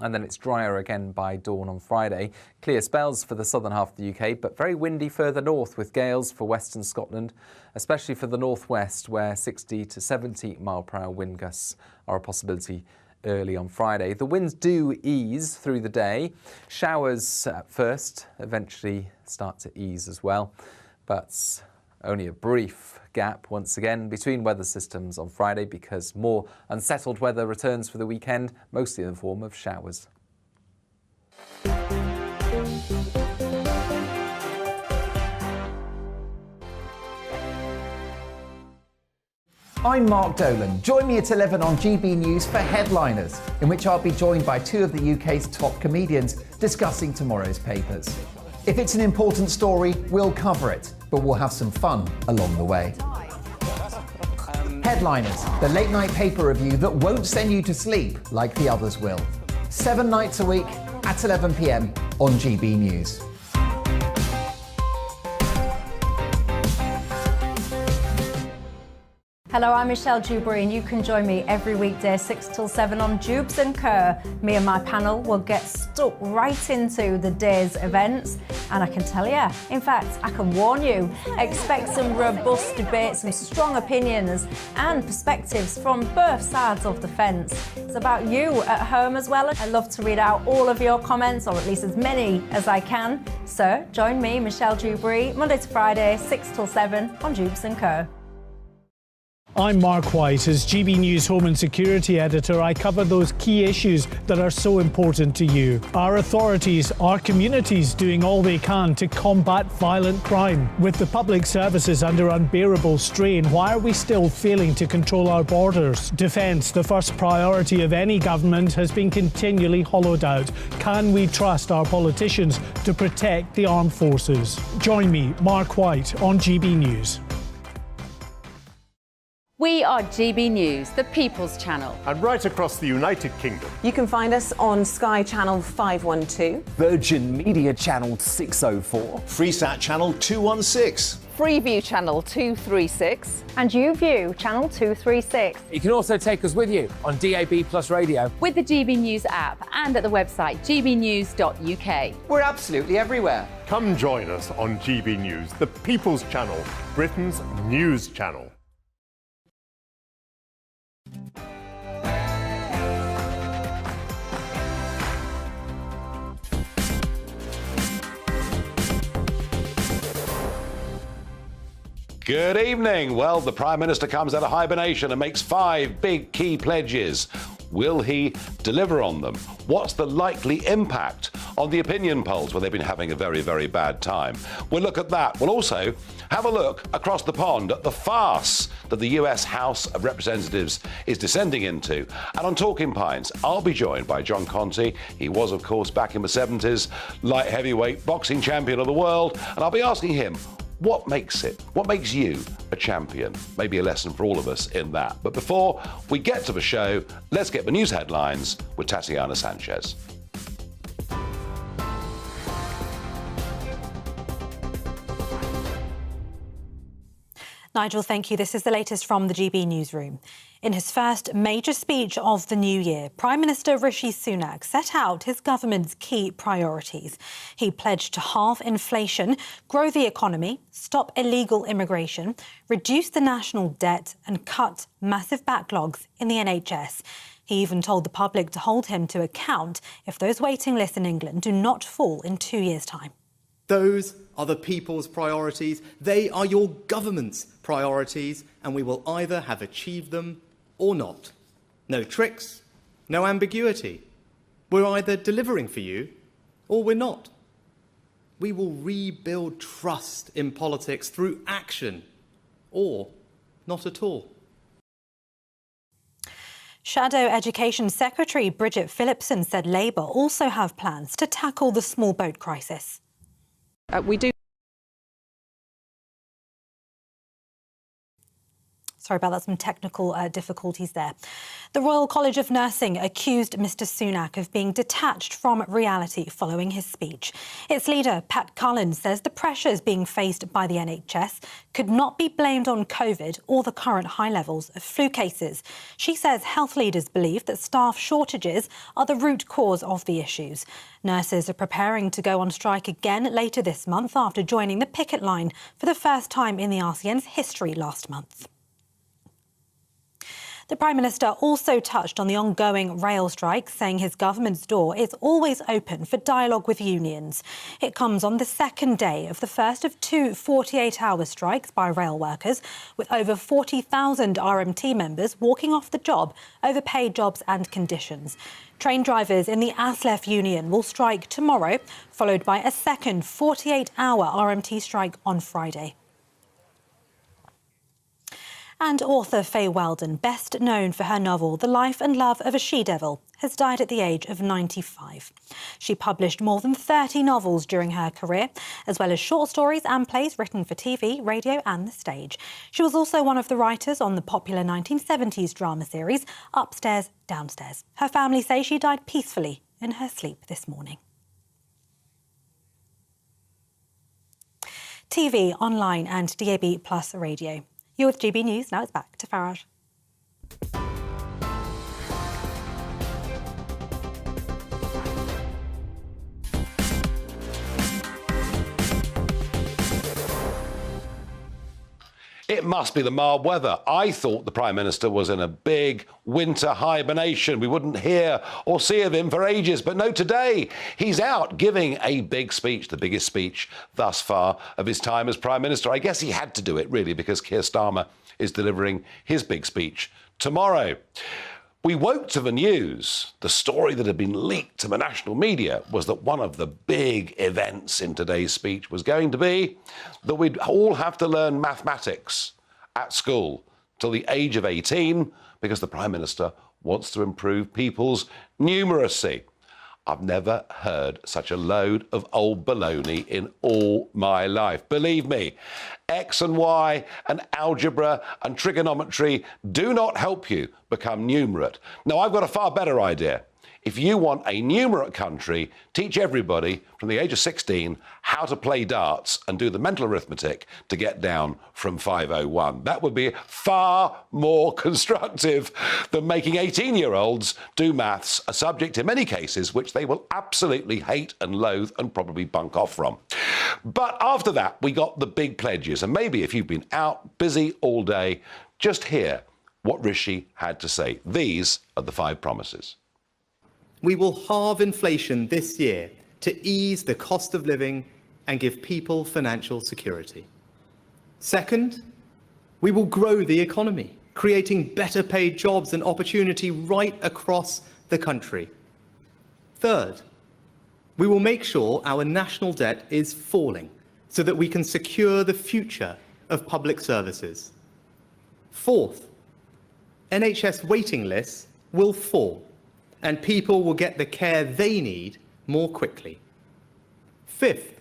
and then it's drier again by dawn on Friday. Clear spells for the southern half of the UK, but very windy further north with gales for western Scotland, especially for the northwest, where 60 to 70 mile-per-hour wind gusts are a possibility early on Friday. The winds do ease through the day. Showers at first, eventually start to ease as well, but only a brief gap once again between weather systems on Friday because more unsettled weather returns for the weekend, mostly in the form of showers. I'm Mark Dolan. Join me at 11 on GB News for Headliners, in which I'll be joined by two of the UK's top comedians discussing tomorrow's papers. If it's an important story, we'll cover it, but we'll have some fun along the way. Headliners, the late-night paper review that won't send you to sleep like the others will. 7 nights a week at 11 p.m. on GB News. Hello, I'm Michelle Dewberry and you can join me every weekday 6 till 7 on Jubes and Kerr. Me and my panel will get stuck right into the day's events and I can tell you, in fact, I can warn you, expect some robust debates, some strong opinions and perspectives from both sides of the fence. It's about you at home as well. I love to read out all of your comments, or at least as many as I can. So join me, Michelle Dewberry, Monday to Friday, 6 till 7 on Jubes and Kerr. I'm Mark White. As GB News Home and Security Editor, I cover those key issues that are so important to you. Our authorities, our communities doing all they can to combat violent crime. With the public services under unbearable strain, why are we still failing to control our borders? Defence, the first priority of any government, has been continually hollowed out. Can we trust our politicians to protect the armed forces? Join me, Mark White, on GB News. We are GB News, the People's Channel. And right across the United Kingdom. You can find us on Sky Channel 512. Virgin Media Channel 604. Freesat Channel 216. Freeview Channel 236. And YouView Channel 236. You can also take us with you on DAB+ radio. With the GB News app and at the website gbnews.uk. We're absolutely everywhere. Come join us on GB News, the People's Channel, Britain's news channel. Good evening. Well, the Prime Minister comes out of hibernation and makes 5 big key pledges. Will he deliver on them? What's the likely impact on the opinion polls where they've been having a very, very bad time? We'll look at that. We'll also have a look across the pond at the farce that the US House of Representatives is descending into. And on Talking Pints, I'll be joined by John Conteh. He was, of course, back in the 70s, light heavyweight boxing champion of the world. And I'll be asking him, what makes you a champion? Maybe a lesson for all of us in that. But before we get to the show, let's get the news headlines with Tatiana Sanchez. Nigel, thank you. This is the latest from the GB newsroom. In his first major speech of the new year, Prime Minister Rishi Sunak set out his government's key priorities. He pledged to halve inflation, grow the economy, stop illegal immigration, reduce the national debt and cut massive backlogs in the NHS. He even told the public to hold him to account if those waiting lists in England do not fall in 2 years' time. Those are the people's priorities. They are your government's priorities, and we will either have achieved them or not. No tricks, no ambiguity. We're either delivering for you or we're not. We will rebuild trust in politics through action or not at all. Shadow Education Secretary Bridget Phillipson said Labour also have plans to tackle the small boat crisis. Sorry about that, some technical difficulties there. The Royal College of Nursing accused Mr Sunak of being detached from reality following his speech. Its leader, Pat Cullen, says the pressures being faced by the NHS could not be blamed on COVID or the current high levels of flu cases. She says health leaders believe that staff shortages are the root cause of the issues. Nurses are preparing to go on strike again later this month after joining the picket line for the first time in the RCN's history last month. The Prime Minister also touched on the ongoing rail strike, saying his government's door is always open for dialogue with unions. It comes on the second day of the first of two 48-hour strikes by rail workers, with over 40,000 RMT members walking off the job over paid jobs and conditions. Train drivers in the ASLEF union will strike tomorrow, followed by a second 48-hour RMT strike on Friday. And author Faye Weldon, best known for her novel The Life and Love of a She-Devil, has died at the age of 95. She published more than 30 novels during her career, as well as short stories and plays written for TV, radio and the stage. She was also one of the writers on the popular 1970s drama series Upstairs, Downstairs. Her family say she died peacefully in her sleep this morning. TV, online and DAB+ radio. You're with GB News. Now it's back to Farage. It must be the mild weather. I thought the Prime Minister was in a big winter hibernation. We wouldn't hear or see of him for ages. But no, today he's out giving a big speech, the biggest speech thus far of his time as Prime Minister. I guess he had to do it, really, because Keir Starmer is delivering his big speech tomorrow. We woke to the news. The story that had been leaked to the national media was that one of the big events in today's speech was going to be that we'd all have to learn mathematics at school till the age of 18 because the Prime Minister wants to improve people's numeracy. I've never heard such a load of old baloney in all my life. Believe me, X and Y and algebra and trigonometry do not help you become numerate. Now, I've got a far better idea. If you want a numerate country, teach everybody from the age of 16 how to play darts and do the mental arithmetic to get down from 501. That would be far more constructive than making 18-year-olds do maths, a subject in many cases which they will absolutely hate and loathe and probably bunk off from. But after that, we got the big pledges. And maybe if you've been out busy all day, just hear what Rishi had to say. These are the 5 promises. We will halve inflation this year to ease the cost of living and give people financial security. Second, we will grow the economy, creating better paid jobs and opportunity right across the country. Third, we will make sure our national debt is falling so that we can secure the future of public services. Fourth, NHS waiting lists will fall and people will get the care they need more quickly. Fifth,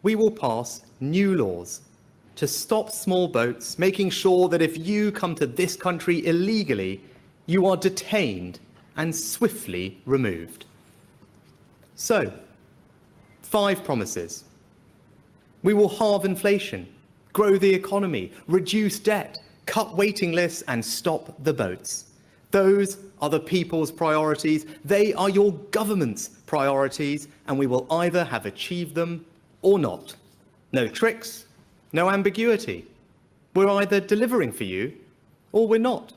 we will pass new laws to stop small boats, making sure that if you come to this country illegally, you are detained and swiftly removed. So, 5 promises. We will halve inflation, grow the economy, reduce debt, cut waiting lists and stop the boats. Those are the people's priorities. They are your government's priorities, and we will either have achieved them or not. No tricks, no ambiguity. We're either delivering for you or we're not.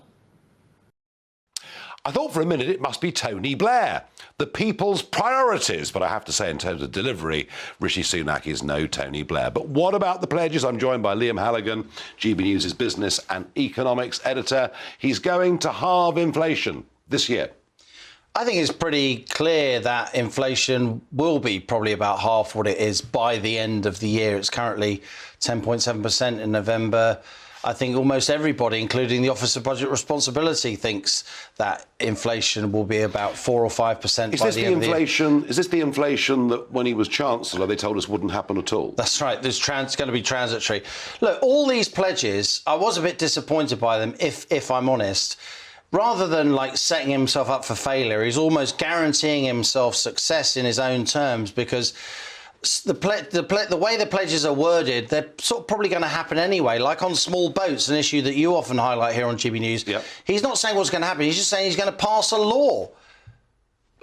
I thought for a minute it must be Tony Blair, the people's priorities. But I have to say, in terms of delivery, Rishi Sunak is no Tony Blair. But what about the pledges? I'm joined by Liam Halligan, GB News' business and economics editor. He's going to halve inflation this year. I think it's pretty clear that inflation will be probably about half what it is by the end of the year. It's currently 10.7% in November. I think almost everybody, including the Office of Budget Responsibility, thinks that inflation will be about 4 or 5% by the end of the year. Is this the inflation that when he was Chancellor they told us wouldn't happen at all? That's right. It's going to be transitory. Look, all these pledges, I was a bit disappointed by them, if I'm honest. Rather than like setting himself up for failure, he's almost guaranteeing himself success in his own terms, because the way the pledges are worded, they're sort of probably going to happen anyway. Like on small boats, an issue that you often highlight here on GB News. Yep. He's not saying what's going to happen. He's just saying he's going to pass a law.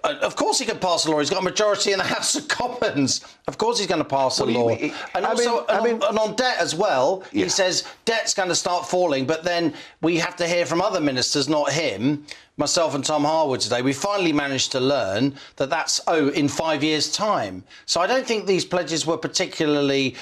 Of course he can pass a law. He's got a majority in the House of Commons. Of course he's going to pass a law. And on debt as well, he says debt's going to start falling, but then we have to hear from other ministers, not him. Myself and Tom Harwood today, we finally managed to learn that that's, in 5 years' time. So I don't think these pledges were particularly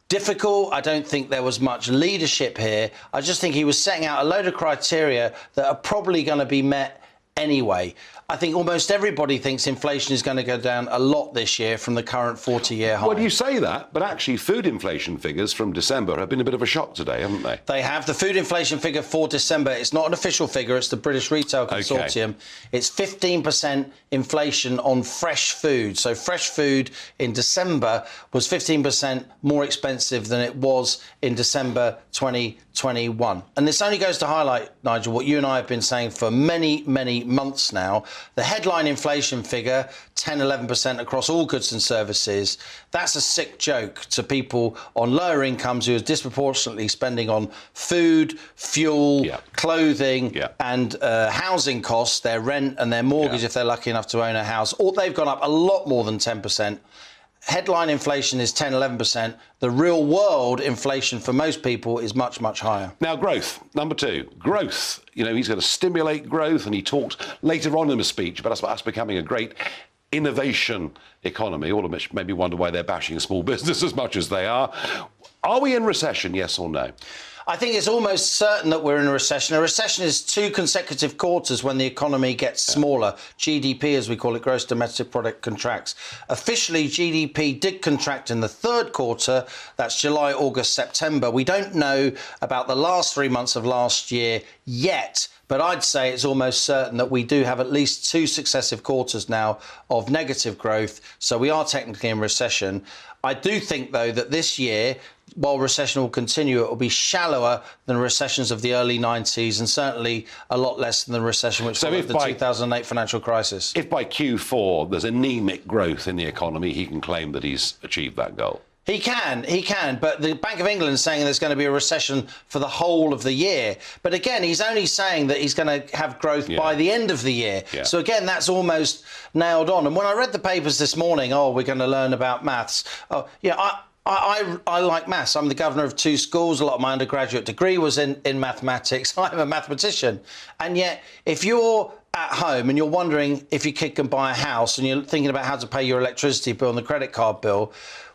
difficult. I don't think there was much leadership here. I just think he was setting out a load of criteria that are probably going to be met anyway. I think almost everybody thinks inflation is going to go down a lot this year from the current 40-year high. Well, you say that, but actually food inflation figures from December have been a bit of a shock today, haven't they? They have. The food inflation figure for December, it's not an official figure, it's the British Retail Consortium. Okay. It's 15% inflation on fresh food. So fresh food in December was 15% more expensive than it was in December 2021. And this only goes to highlight, Nigel, what you and I have been saying for many, many months now. The headline inflation figure, 10-11% across all goods and services, that's a sick joke to people on lower incomes who are disproportionately spending on food, fuel, clothing and housing costs, their rent and their mortgage if they're lucky enough to own a house. They've gone up a lot more than 10%. Headline inflation is 10-11%. The real world inflation for most people is much, much higher. Now, growth. Number 2, growth. You know, he's going to stimulate growth, and he talked later on in the speech about us becoming a great innovation economy, all of which made me wonder why they're bashing small business as much as they are. Are we in recession, yes or no? I think it's almost certain that we're in a recession. A recession is 2 consecutive quarters when the economy gets smaller. GDP, as we call it, gross domestic product, contracts. Officially, GDP did contract in the 3rd quarter. That's July, August, September. We don't know about the last 3 months of last year yet, but I'd say it's almost certain that we do have at least 2 successive quarters now of negative growth. So we are technically in recession. I do think, though, that this year, while recession will continue, it will be shallower than recessions of the early 90s and certainly a lot less than the recession which followed the 2008 financial crisis. If by Q4 there's anemic growth in the economy, he can claim that he's achieved that goal. He can, but the Bank of England is saying there's going to be a recession for the whole of the year. But again, he's only saying that he's going to have growth by the end of the year. Yeah. So again, that's almost nailed on. And when I read the papers this morning, we're going to learn about maths. I like maths. I'm the governor of 2 schools. A lot of my undergraduate degree was in mathematics. I'm a mathematician. And yet, if you're at home and you're wondering if your kid can buy a house and you're thinking about how to pay your electricity bill and the credit card bill,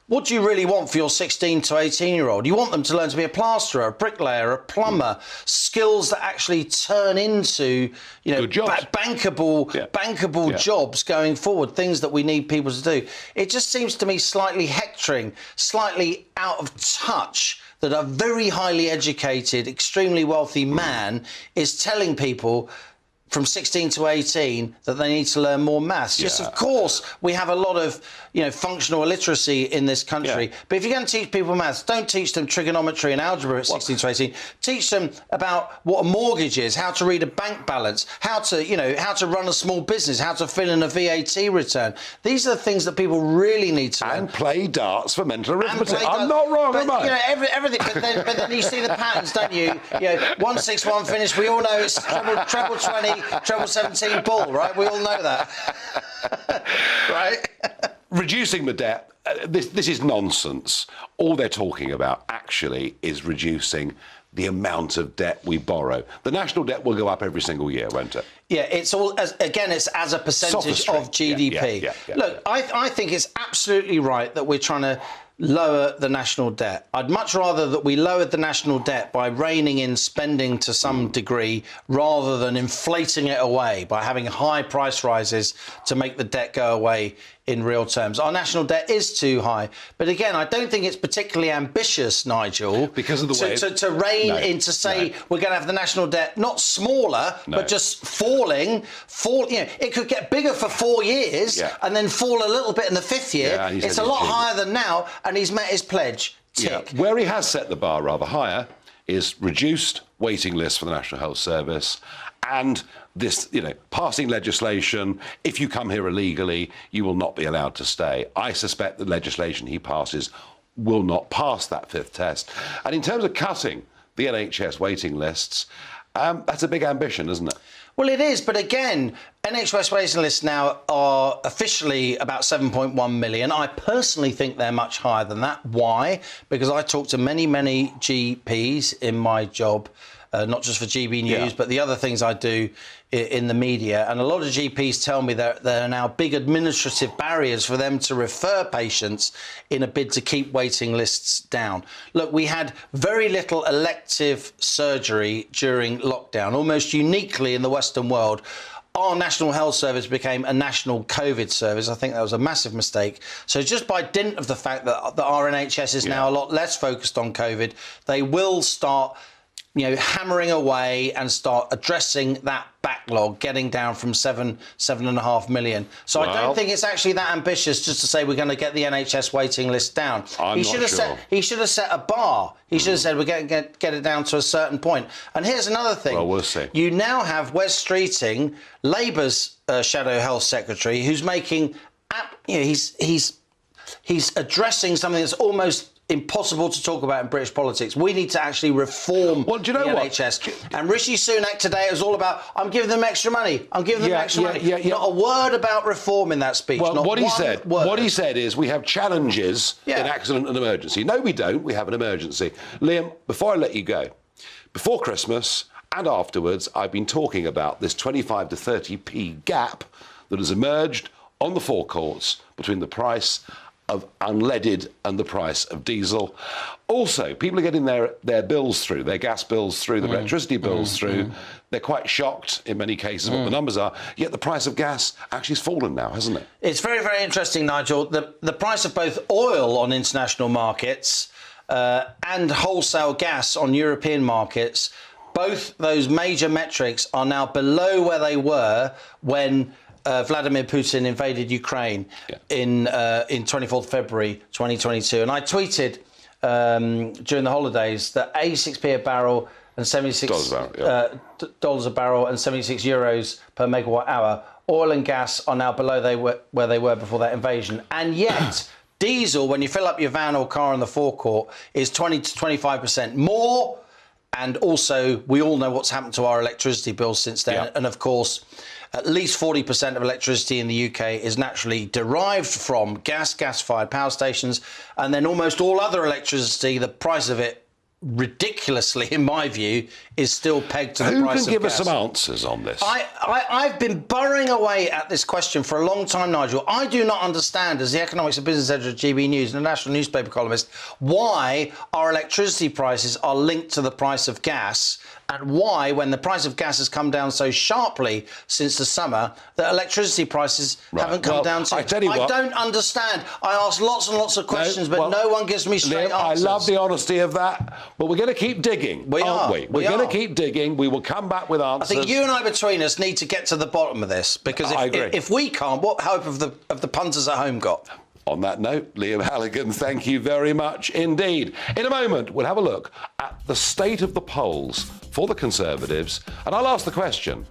what do you really want for your 16 to 18-year-old? You want them to learn to be a plasterer, a bricklayer, a plumber, skills that actually turn into, bankable jobs going forward, things that we need people to do. It just seems to me slightly hectoring, slightly out of touch that a very highly educated, extremely wealthy man is telling people from 16 to 18 that they need to learn more maths. Yes, of course, we have a lot of, functional illiteracy in this country. But if you're going to teach people maths, don't teach them trigonometry and algebra at 16 to 18. Teach them about what a mortgage is, how to read a bank balance, how to run a small business, how to fill in a VAT return. These are the things that people really need to learn. And play darts for mental arithmetic. I'm not wrong, am I? Everything. But then you see the patterns, don't you? 161 finish. We all know it's treble 20. Treble 17 ball, right? We all know that. Right? Reducing the debt, this is nonsense. All they're talking about actually is reducing the amount of debt we borrow. The national debt will go up every single year, won't it? Yeah, it's as a percentage of GDP. Look, I think it's absolutely right that we're trying to lower the national debt. I'd much rather that we lowered the national debt by reining in spending to some degree rather than inflating it away by having high price rises to make the debt go away in real terms. Our national debt is too high. But again, I don't think it's particularly ambitious, Nigel, because of the way to rein in to say we're going to have the national debt not smaller, but just falling. It could get bigger for 4 years and then fall a little bit in the 5th year. Yeah, it's a lot higher than now, and he's met his pledge. Tick. Yeah. Where he has set the bar rather higher is reduced waiting lists for the National Health Service and this, passing legislation. If you come here illegally, you will not be allowed to stay. I suspect the legislation he passes will not pass that 5th test. And in terms of cutting the NHS waiting lists, that's a big ambition, isn't it? Well, it is, but again, NHS waiting lists now are officially about 7.1 million. I personally think they're much higher than that. Why? Because I talk to many, many GPs in my job, not just for GB News, but the other things I do in the media. And a lot of GPs tell me that there are now big administrative barriers for them to refer patients in a bid to keep waiting lists down. Look, we had very little elective surgery during lockdown, almost uniquely in the Western world. Our National Health Service became a national COVID service. I think that was a massive mistake. So just by dint of the fact that our NHS is now a lot less focused on COVID, they will start hammering away and start addressing that backlog, getting down from 7.5 million. So I don't think it's actually that ambitious just to say we're going to get the NHS waiting list down. He should have set a bar. He should have said we're going to get it down to a certain point. And here's another thing. Well, we'll see. You now have Wes Streeting, Labour's shadow health secretary, who's making, he's addressing something that's almost impossible to talk about in British politics. We need to actually reform the NHS. And Rishi Sunak today is all about, I'm giving them extra money. I'm giving them extra money. Not a word about reform in that speech. Well, not what he said is we have challenges in accident and emergency. No, we don't. We have an emergency. Liam, before I let you go, before Christmas and afterwards, I've been talking about this 25 to 30p gap that has emerged on the forecourts between the price of unleaded and the price of diesel. Also, people are getting their bills through, their gas bills through, the electricity bills through. They're quite shocked in many cases what the numbers are, yet the price of gas actually has fallen now, hasn't it? It's very, very interesting, Nigel. The price of both oil on international markets and wholesale gas on European markets, both those major metrics are now below where they were when Vladimir Putin invaded Ukraine in 24th February 2022. And I tweeted during the holidays that 86p a barrel and $76 a barrel and 76 euros per megawatt hour. Oil and gas are now below where they were before that invasion. And yet, diesel, when you fill up your van or car in the forecourt, is 20 to 25% more. And also, we all know what's happened to our electricity bills since then. And of course, at least 40% of electricity in the UK is naturally derived from gas-fired power stations, and then almost all other electricity, the price of it, ridiculously, in my view, is still pegged to the price of gas. Who can give us some answers on this? I've been burrowing away at this question for a long time, Nigel. I do not understand, as the economics and business editor of GB News and a national newspaper columnist, why our electricity prices are linked to the price of gas, and why, when the price of gas has come down so sharply since the summer, that electricity prices haven't come down too. I tell you what, I don't understand. I ask lots and lots of questions, but no one gives me straight answers. I love the honesty of that, but we're going to keep digging, aren't we? We're going to keep digging. We will come back with answers. I think you and I, between us, need to get to the bottom of this, because if we can't, what hope have the punters at home got? On that note, Liam Halligan, thank you very much indeed. In a moment, we'll have a look at the state of the polls for the Conservatives, and I'll ask the question,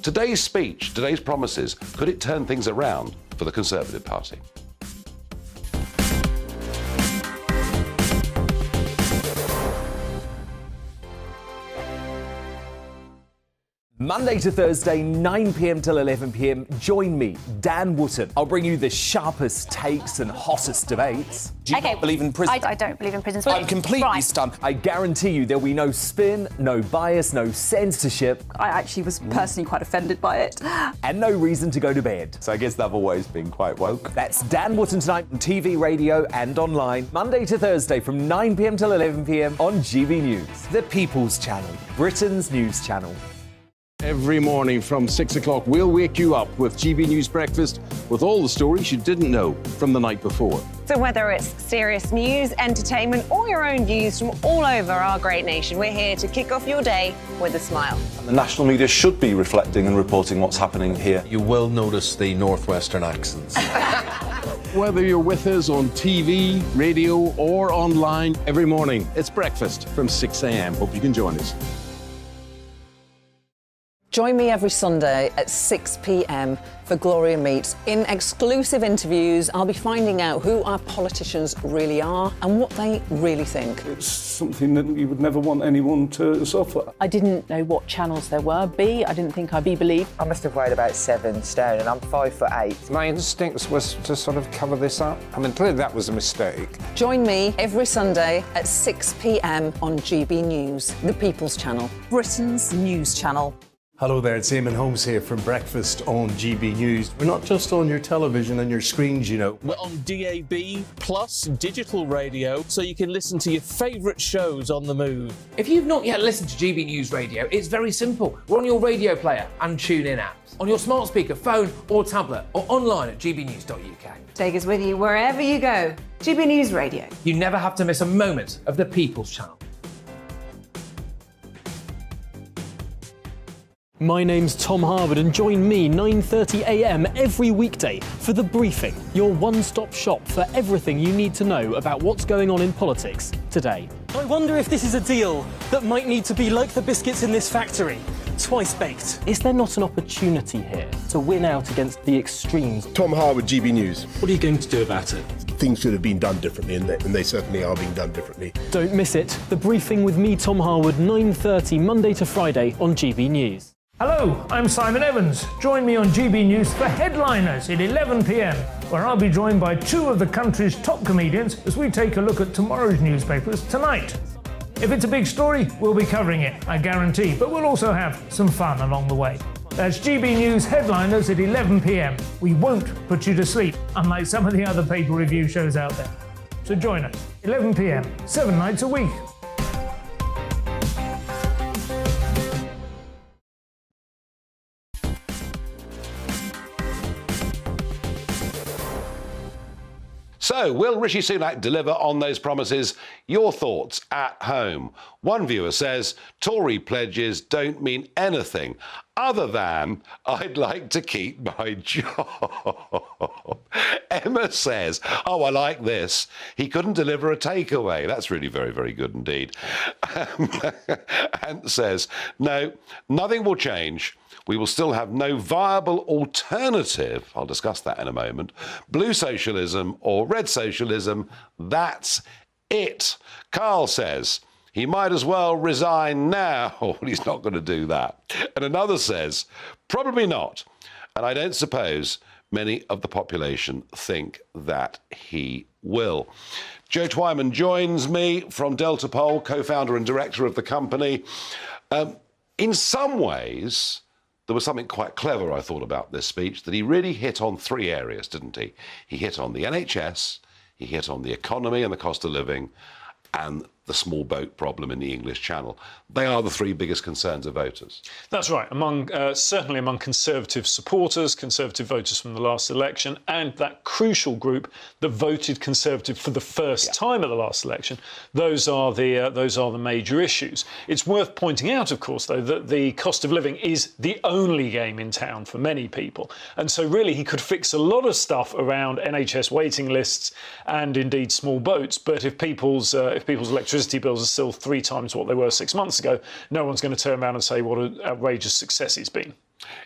today's speech, today's promises, could it turn things around for the Conservative Party? Monday to Thursday, 9 p.m. till 11 p.m. Join me, Dan Wootton. I'll bring you the sharpest takes and hottest debates. Do you not believe in prison? I don't believe in prison. I'm completely stunned. I guarantee you there'll be no spin, no bias, no censorship. I actually was personally quite offended by it. And no reason to go to bed. So I guess they've always been quite woke. That's Dan Wootton tonight on TV, radio and online. Monday to Thursday from 9 p.m. till 11 p.m. on GB News. The People's Channel, Britain's news channel. Every morning from 6 o'clock, we'll wake you up with GB News Breakfast with all the stories you didn't know from the night before. So whether it's serious news, entertainment, or your own views from all over our great nation, we're here to kick off your day with a smile. And the national media should be reflecting and reporting what's happening here. You will notice the northwestern accents. Whether you're with us on TV, radio, or online, every morning, it's breakfast from 6 a.m. Hope you can join us. Join me every Sunday at 6 p.m. for Gloria Meets. In exclusive interviews, I'll be finding out who our politicians really are and what they really think. It's something that you would never want anyone to suffer. I didn't know what channels there were. I didn't think I'd be believed. I must have weighed about 7 stone and I'm 5'8". My instincts was to sort of cover this up. I mean, clearly that was a mistake. Join me every Sunday at 6 p.m. on GB News, the People's Channel, Britain's news channel. Hello there, it's Eamon Holmes here from Breakfast on GB News. We're not just on your television and your screens, you know. We're on DAB plus digital radio, so you can listen to your favourite shows on the move. If you've not yet listened to GB News Radio, it's very simple. We're on your radio player and TuneIn apps, on your smart speaker, phone or tablet, or online at gbnews.uk. Take us with you wherever you go. GB News Radio. You never have to miss a moment of the People's Channel. My name's Tom Harwood and join me 9:30 a.m. every weekday for The Briefing, your one-stop shop for everything you need to know about what's going on in politics today. I wonder if this is a deal that might need to be like the biscuits in this factory, twice baked. Is there not an opportunity here to win out against the extremes? Tom Harwood, GB News. What are you going to do about it? Things should have been done differently, and they certainly are being done differently. Don't miss it. The Briefing with me, Tom Harwood, 9:30 Monday to Friday on GB News. Hello, I'm Simon Evans. Join me on GB News for Headliners at 11 p.m, where I'll be joined by two of the country's top comedians as we take a look at tomorrow's newspapers tonight. If it's a big story, we'll be covering it, I guarantee, but we'll also have some fun along the way. That's GB News Headliners at 11 p.m. We won't put you to sleep, unlike some of the other paper review shows out there. So join us, 11 p.m, 7 nights a week. So, will Rishi Sunak deliver on those promises? Your thoughts at home. One viewer says Tory pledges don't mean anything other than I'd like to keep my job. Emma says, oh, I like this. He couldn't deliver a takeaway. That's really very, very good indeed. Ant says, no, nothing will change. We will still have no viable alternative, I'll discuss that in a moment, blue socialism or red socialism, that's it. Carl says he might as well resign now. Well, he's not going to do that. And another says, probably not. And I don't suppose many of the population think that he will. Joe Twyman joins me from Delta Poll, co-founder and director of the company. In some ways, there was something quite clever, I thought, about this speech, that he really hit on three areas, didn't he? He hit on the NHS, he hit on the economy and the cost of living, and the small boat problem in the English Channel. They are the three biggest concerns of voters. That's right. Certainly among Conservative supporters, Conservative voters from the last election, and that crucial group that voted Conservative for the first time at the last election, those are the major issues. It's worth pointing out, of course, though, that the cost of living is the only game in town for many people, and so really he could fix a lot of stuff around NHS waiting lists and indeed small boats. But if people's electricity bills are still 3 times what they were 6 months ago, no one's going to turn around and say what an outrageous success it's been.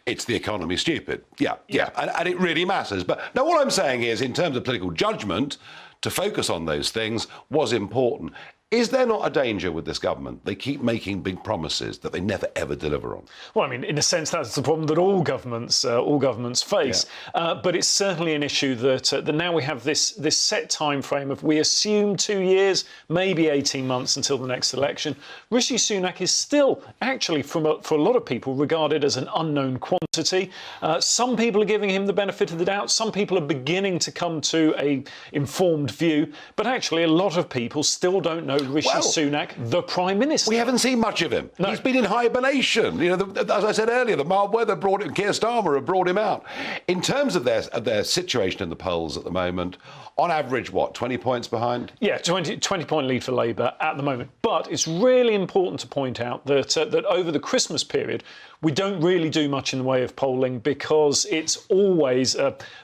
It's the economy stupid. Yeah. And it really matters. But no, what I'm saying is, in terms of political judgment, to focus on those things was important. Is there not a danger with this government? They keep making big promises that they never, ever deliver on. Well, I mean, in a sense, that's the problem that all governments face. Yeah. But it's certainly an issue that now we have this set time frame of, we assume 2 years, maybe 18 months until the next election. Rishi Sunak is still, actually, for a lot of people, regarded as an unknown quantity. Some people are giving him the benefit of the doubt. Some people are beginning to come to a informed view. But actually, a lot of people still don't know Rishi Sunak the Prime Minister. We haven't seen much of him. No. He's been in hibernation. You know, as I said earlier, the mild weather brought him. Keir Starmer have brought him out. In terms of their situation in the polls at the moment, on average, what, 20 points behind? Yeah, 20-point lead for Labour at the moment. But it's really important to point out that that over the Christmas period, we don't really do much in the way of polling because it's always,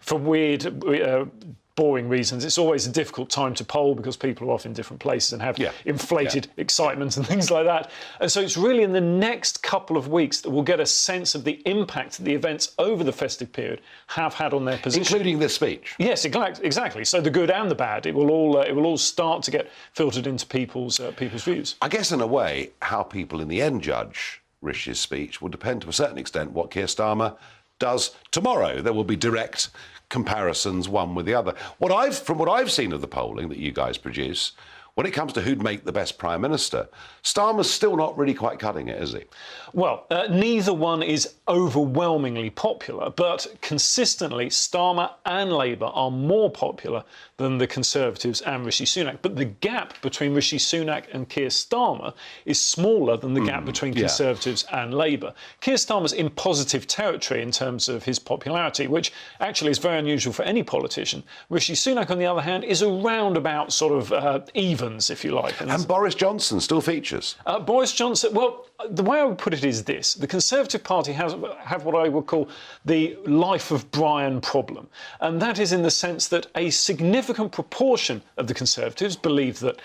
for weird, boring reasons, it's always a difficult time to poll because people are off in different places and have inflated excitement and things like that. And so it's really in the next couple of weeks that we'll get a sense of the impact that the events over the festive period have had on their position. Including this speech. Yes, exactly. So the good and the bad, it will all start to get filtered into people's views. I guess in a way, how people in the end judge Rishi's speech will depend to a certain extent what Keir Starmer does tomorrow. There will be direct comparisons one with the other. From what I've seen of the polling that you guys produce, when it comes to who'd make the best Prime Minister, Starmer's still not really quite cutting it, is he? Well, neither one is overwhelmingly popular, but consistently Starmer and Labour are more popular than the Conservatives and Rishi Sunak. But the gap between Rishi Sunak and Keir Starmer is smaller than the gap between Conservatives and Labour. Keir Starmer's in positive territory in terms of his popularity, which actually is very unusual for any politician. Rishi Sunak, on the other hand, is around about sort of evens, if you like. And Boris Johnson still features. Boris Johnson, well, the way I would put it is this. The Conservative Party have what I would call the life of Brian problem. And that is in the sense that a significant proportion of the Conservatives believe that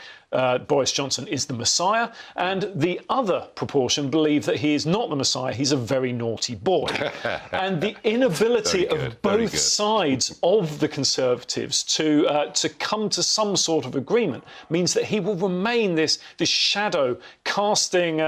Boris Johnson is the Messiah, and the other proportion believe that he is not the Messiah, he's a very naughty boy. And the inability of both sides of the Conservatives to come to some sort of agreement means that he will remain this shadow casting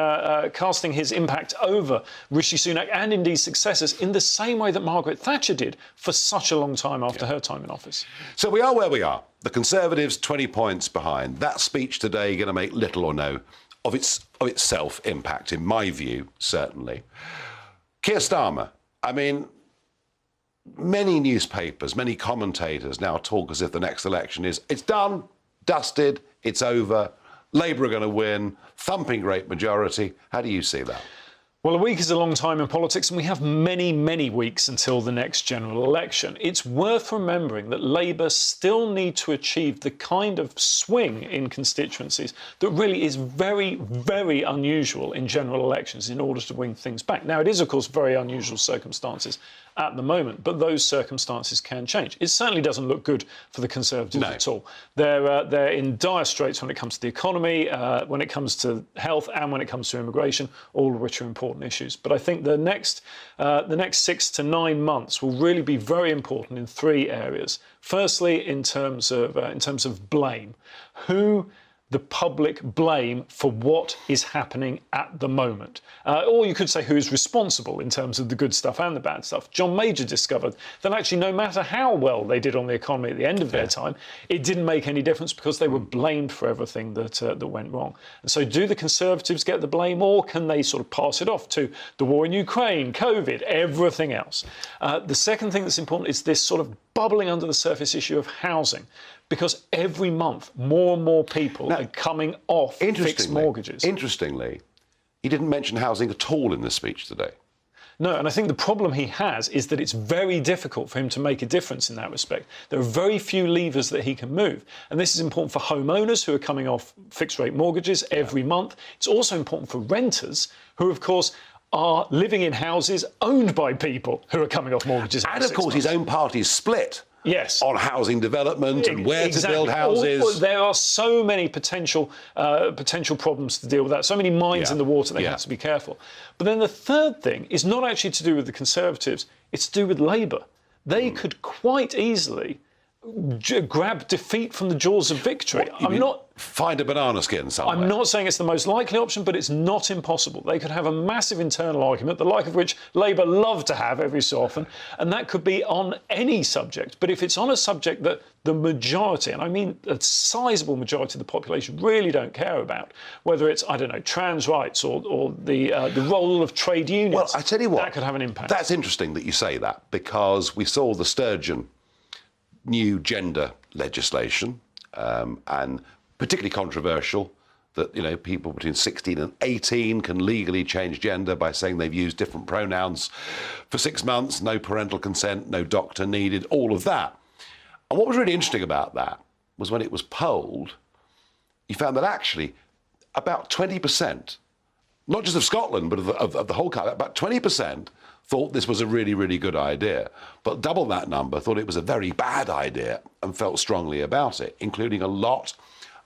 his impact over Rishi Sunak and indeed successors in the same way that Margaret Thatcher did for such a long time after her time in office. So we are where we are. The Conservatives 20 points behind. That speech today going to make little or no of itself impact, in my view, certainly. Keir Starmer, I mean, many newspapers, many commentators now talk as if the next election it's done, dusted, it's over, Labour are going to win, thumping great majority. How do you see that? Well, a week is a long time in politics, and we have many, many weeks until the next general election. It's worth remembering that Labour still need to achieve the kind of swing in constituencies that really is very, very unusual in general elections in order to win things back. Now, it is, of course, very unusual circumstances at the moment, but those circumstances can change. It certainly doesn't look good for the Conservatives at all. They're in dire straits when it comes to the economy, when it comes to health, and when it comes to immigration, all of which are important issues. But I think the next 6 to 9 months will really be very important in three areas. Firstly, in terms of blame, who the public blame for what is happening at the moment. Or you could say who is responsible in terms of the good stuff and the bad stuff. John Major discovered that actually no matter how well they did on the economy at the end of their time, it didn't make any difference because they were blamed for everything that went wrong. And so do the Conservatives get the blame, or can they sort of pass it off to the war in Ukraine, COVID, everything else? The second thing that's important is this sort of bubbling under the surface issue of housing, because every month more and more people are coming off fixed mortgages. Interestingly, he didn't mention housing at all in this speech today. No, and I think the problem he has is that it's very difficult for him to make a difference in that respect. There are very few levers that he can move. And this is important for homeowners who are coming off fixed-rate mortgages every month. It's also important for renters who, of course, are living in houses owned by people who are coming off mortgages. And, of course, his own party's split. Yes. On housing development and where to build houses. There are so many potential problems to deal with that, so many mines in the water, they have to be careful. But then the third thing is not actually to do with the Conservatives, it's to do with Labour. They could quite easily grab defeat from the jaws of victory. Find a banana skin somewhere. I'm not saying it's the most likely option, but it's not impossible. They could have a massive internal argument, the like of which Labour love to have every so often, and that could be on any subject. But if it's on a subject that the majority, and I mean a sizable majority of the population, really don't care about, whether it's, I don't know, trans rights or the role of trade unions, well, I tell you what, that could have an impact. That's interesting that you say that, because we saw the Sturgeon new gender legislation, and particularly controversial, that, you know, people between 16 and 18 can legally change gender by saying they've used different pronouns for 6 months, no parental consent, no doctor needed, all of that. And what was really interesting about that was when it was polled, you found that actually about 20%, not just of Scotland, but of the whole country, about 20% thought this was a really, really good idea. But double that number thought it was a very bad idea and felt strongly about it, including a lot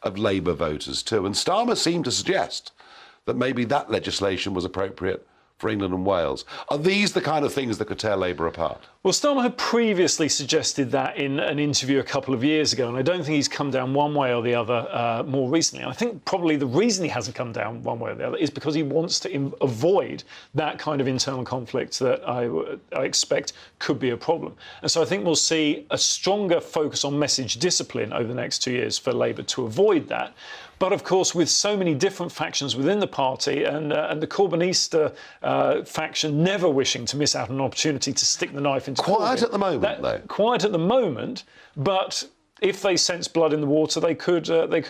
of Labour voters too. And Starmer seemed to suggest that maybe that legislation was appropriate for England and Wales. Are these the kind of things that could tear Labour apart? Well, Starmer had previously suggested that in an interview a couple of years ago, and I don't think he's come down one way or the other more recently. I think probably the reason he hasn't come down one way or the other is because he wants to avoid that kind of internal conflict that I expect could be a problem. And so I think we'll see a stronger focus on message discipline over the next 2 years for Labour to avoid that. But of course, with so many different factions within the party and the Corbynista faction never wishing to miss out on an opportunity to stick the knife into Quiet Corbyn, at the moment, though. Quiet at the moment, but if they sense blood in the water, they could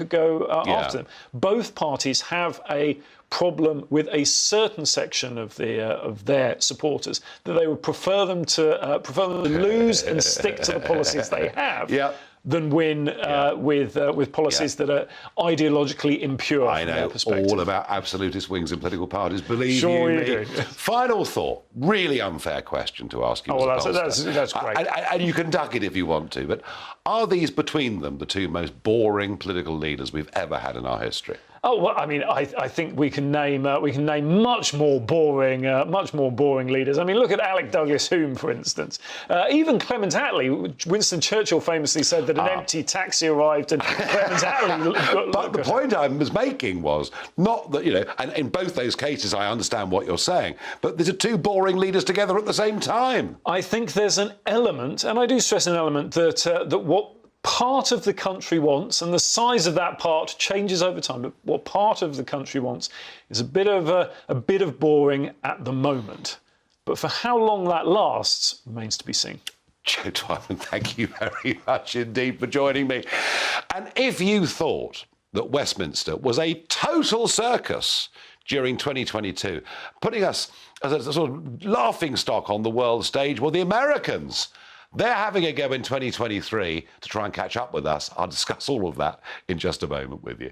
go after them. Both parties have a problem with a certain section of their supporters that they would prefer them to lose and stick to the policies they have. Yeah. Than win with policies that are ideologically impure from their perspective. All about absolutist wings in political parties, believe sure you me. do. Final thought, really unfair question to ask you. Oh, as a well, pollster. that's great. And you can duck it if you want to, but are these between them the two most boring political leaders we've ever had in our history? Oh well, I mean, I think we can name much more boring leaders. I mean, look at Alec Douglas-Home, for instance. Even Clement Attlee. Winston Churchill famously said that an empty taxi arrived and Clement Attlee. But the point I was making was not that, you know, and in both those cases I understand what you're saying, but these are two boring leaders together at the same time. I think there's an element, and I do stress an element that what part of the country wants, and the size of that part changes over time, but what part of the country wants is a bit of boring at the moment. But for how long that lasts remains to be seen. Joe Twyman, thank you very much indeed for joining me. And if you thought that Westminster was a total circus during 2022, putting us as a sort of laughing stock on the world stage, well, the Americans, they're having a go in 2023 to try and catch up with us. I'll discuss all of that in just a moment with you.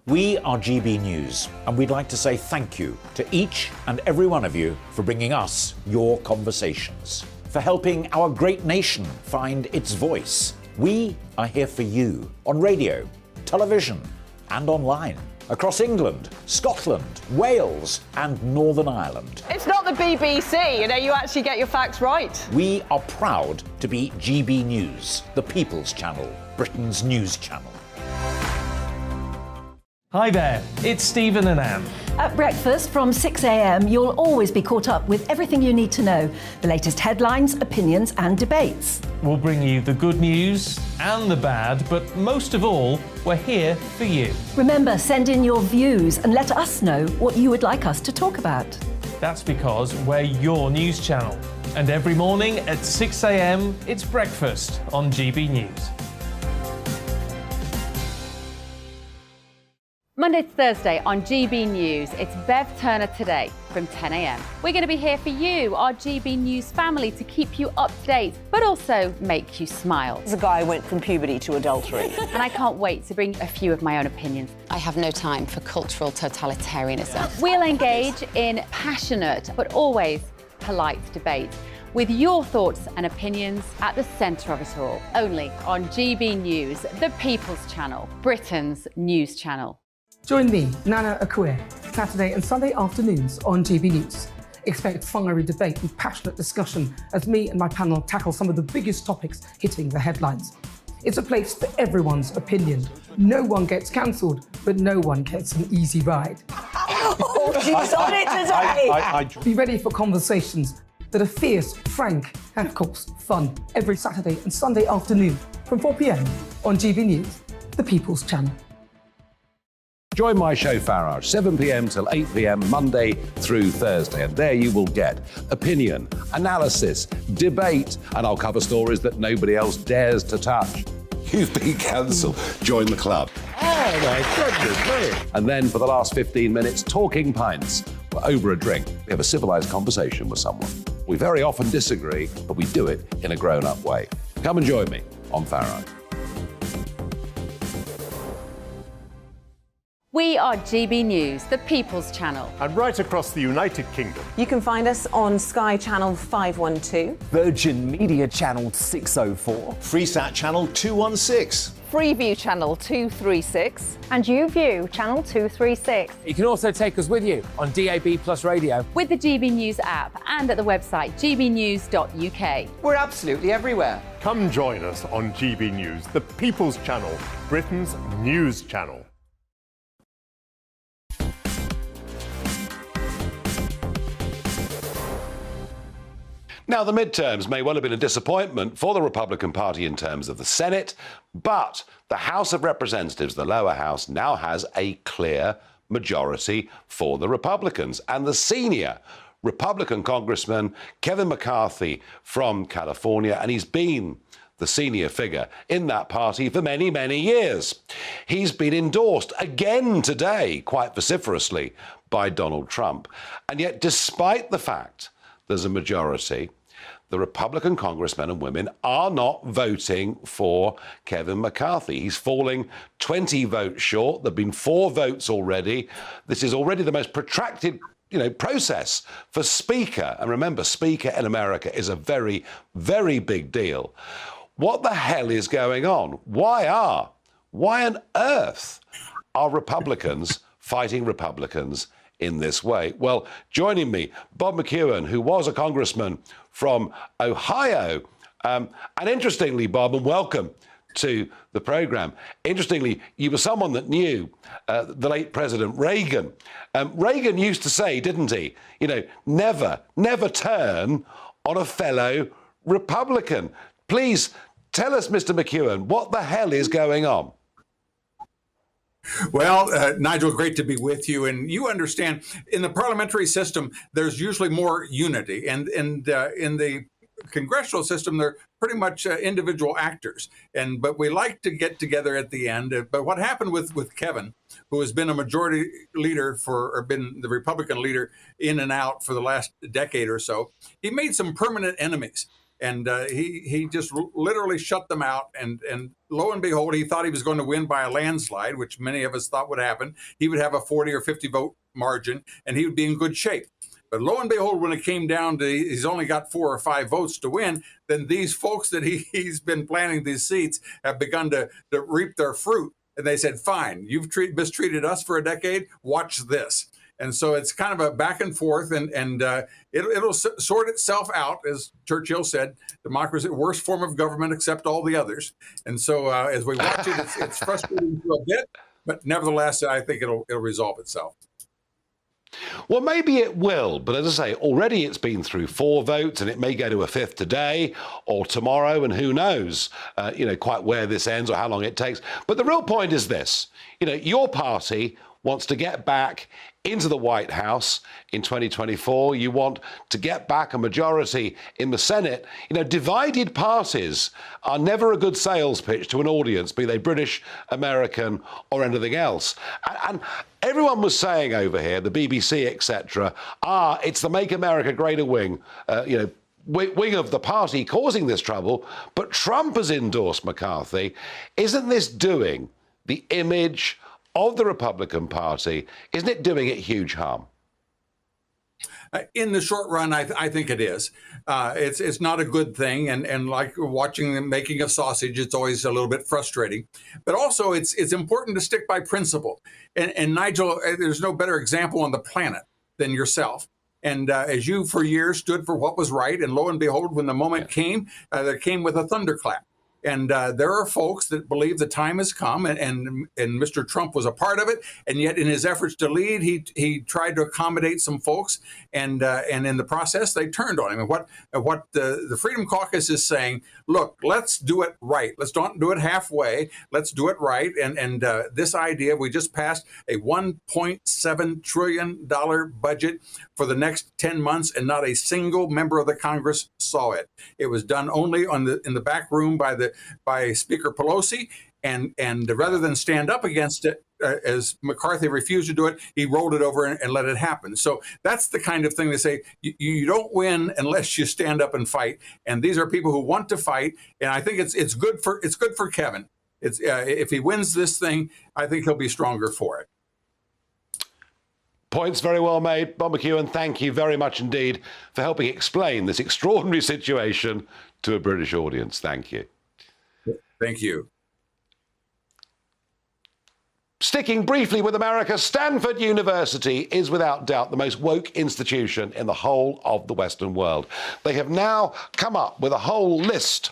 We are GB News, and we'd like to say thank you to each and every one of you for bringing us your conversations, for helping our great nation find its voice. We are here for you on radio, television and online, across England, Scotland, Wales and Northern Ireland. It's not the BBC, you know, you actually get your facts right. We are proud to be GB News, the People's Channel, Britain's news channel. Hi there, it's Stephen and Anne. At breakfast from 6 a.m, you'll always be caught up with everything you need to know, the latest headlines, opinions and debates. We'll bring you the good news and the bad, but most of all, we're here for you. Remember, send in your views and let us know what you would like us to talk about. That's because we're your news channel. And every morning at 6 a.m, it's breakfast on GB News. Monday to Thursday on GB News, it's Bev Turner Today from 10 a.m. We're going to be here for you, our GB News family, to keep you up to date, but also make you smile. There's a guy who went from puberty to adultery. And I can't wait to bring a few of my own opinions. I have no time for cultural totalitarianism. We'll engage in passionate, but always polite debate, with your thoughts and opinions at the centre of it all. Only on GB News, the People's Channel, Britain's news channel. Join me, Nana Akue, Saturday and Sunday afternoons on GB News. Expect fiery debate and passionate discussion as me and my panel tackle some of the biggest topics hitting the headlines. It's a place for everyone's opinion. No one gets cancelled, but no one gets an easy ride. Oh, she's on it today! Be ready for conversations that are fierce, frank, and of course, fun. Every Saturday and Sunday afternoon from 4 p.m. on GB News, the People's Channel. Join my show Farage, 7 p.m. till 8 p.m. Monday through Thursday. And there you will get opinion, analysis, debate, and I'll cover stories that nobody else dares to touch. You've been cancelled. Join the club. Oh my goodness me. And then for the last 15 minutes, talking pints. We're over a drink. We have a civilised conversation with someone. We very often disagree, but we do it in a grown-up way. Come and join me on Farage. We are GB News, the People's Channel. And right across the United Kingdom. You can find us on Sky Channel 512, Virgin Media Channel 604, Freesat Channel 216, Freeview Channel 236, and YouView Channel 236. You can also take us with you on DAB Plus Radio, with the GB News app and at the website gbnews.uk. We're absolutely everywhere. Come join us on GB News, the People's Channel, Britain's news channel. Now, the midterms may well have been a disappointment for the Republican Party in terms of the Senate, but the House of Representatives, the lower house, now has a clear majority for the Republicans. And the senior Republican Congressman, Kevin McCarthy from California, and he's been the senior figure in that party for many, many years. He's been endorsed again today, quite vociferously, by Donald Trump. And yet, despite the fact there's a majority, the Republican congressmen and women are not voting for Kevin McCarthy. He's falling 20 votes short. There have been 4 votes already. This is already the most protracted process for Speaker. And remember, Speaker in America is a very, very big deal. What the hell is going on? Why on earth are Republicans fighting Republicans in this way? Well, joining me, Bob McEwen, who was a congressman from Ohio. And interestingly, Bob, and welcome to the programme. Interestingly, you were someone that knew the late President Reagan. Reagan used to say, didn't he, never turn on a fellow Republican. Please tell us, Mr. McEwen, what the hell is going on? Well, Nigel, great to be with you. And you understand, in the parliamentary system, there's usually more unity. And in the congressional system, they're pretty much individual actors. But we like to get together at the end. But what happened with Kevin, who has been a majority leader or been the Republican leader in and out for the last decade or so, he made some permanent enemies. And he just literally shut them out. And lo and behold, he thought he was going to win by a landslide, which many of us thought would happen. He would have a 40 or 50 vote margin, and he would be in good shape. But lo and behold, when it came down to he's only got 4 or 5 votes to win, then these folks that he's been planting these seats have begun to reap their fruit. And they said, fine, you've mistreated us for a decade. Watch this. And so it's kind of a back and forth, and it'll sort itself out, as Churchill said. Democracy, worst form of government, except all the others. And so as we watch it, it's frustrating for a bit, but nevertheless, I think it'll resolve itself. Well, maybe it will, but as I say, already it's been through 4 votes, and it may go to a 5th today or tomorrow, and who knows, quite where this ends or how long it takes. But the real point is this: your party wants to get back into the White House in 2024. You want to get back a majority in the Senate. Divided parties are never a good sales pitch to an audience, be they British, American, or anything else. And everyone was saying over here, the BBC, etc., it's the Make America Great wing, wing of the party causing this trouble. But Trump has endorsed McCarthy. Isn't this doing the image of the Republican Party, isn't it doing it huge harm? In the short run, I think it is. It's not a good thing, and like watching the making of sausage, it's always a little bit frustrating. But also, it's important to stick by principle. And Nigel, there's no better example on the planet than yourself. And as you for years stood for what was right, and lo and behold, when the moment came, there came with a thunderclap. And there are folks that believe the time has come, and Mr. Trump was a part of it. And yet, in his efforts to lead, he tried to accommodate some folks, and in the process, they turned on him. And what the Freedom Caucus is saying: look, let's do it right. Let's don't do it halfway. Let's do it right. And this idea, we just passed a $1.7 trillion budget for the next 10 months, and not a single member of the Congress saw it. It was done only in the back room by Speaker Pelosi, and rather than stand up against it, as McCarthy refused to do it, he rolled it over and let it happen. So that's the kind of thing they say, you don't win unless you stand up and fight. And these are people who want to fight, and I think it's good for Kevin. If he wins this thing, I think he'll be stronger for it. Points very well made, Bob McEwen. Thank you very much indeed for helping explain this extraordinary situation to a British audience. Thank you. Thank you. Sticking briefly with America, Stanford University is without doubt the most woke institution in the whole of the Western world. They have now come up with a whole list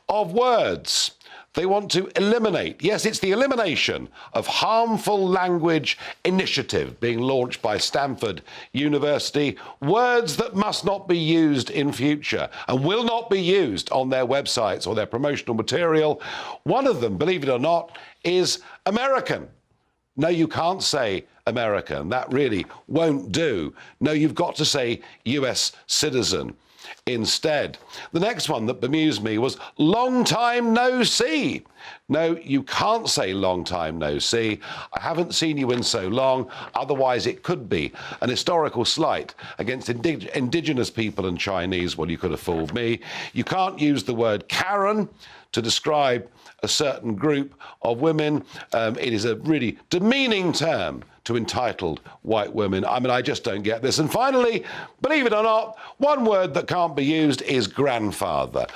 of words they want to eliminate. Yes, it's the elimination of harmful language initiative being launched by Stanford University. Words that must not be used in future and will not be used on their websites or their promotional material. One of them, believe it or not, is American. No, you can't say American. That really won't do. No, you've got to say US citizen instead. The next one that bemused me was long time no see. No, you can't say long time no see. I haven't seen you in so long. Otherwise, it could be an historical slight against indigenous people and Chinese. Well, you could have fooled me. You can't use the word Karen to describe a certain group of women. It is a really demeaning term to entitled white women. I mean, I just don't get this. And finally, believe it or not, one word that can't be used is grandfather.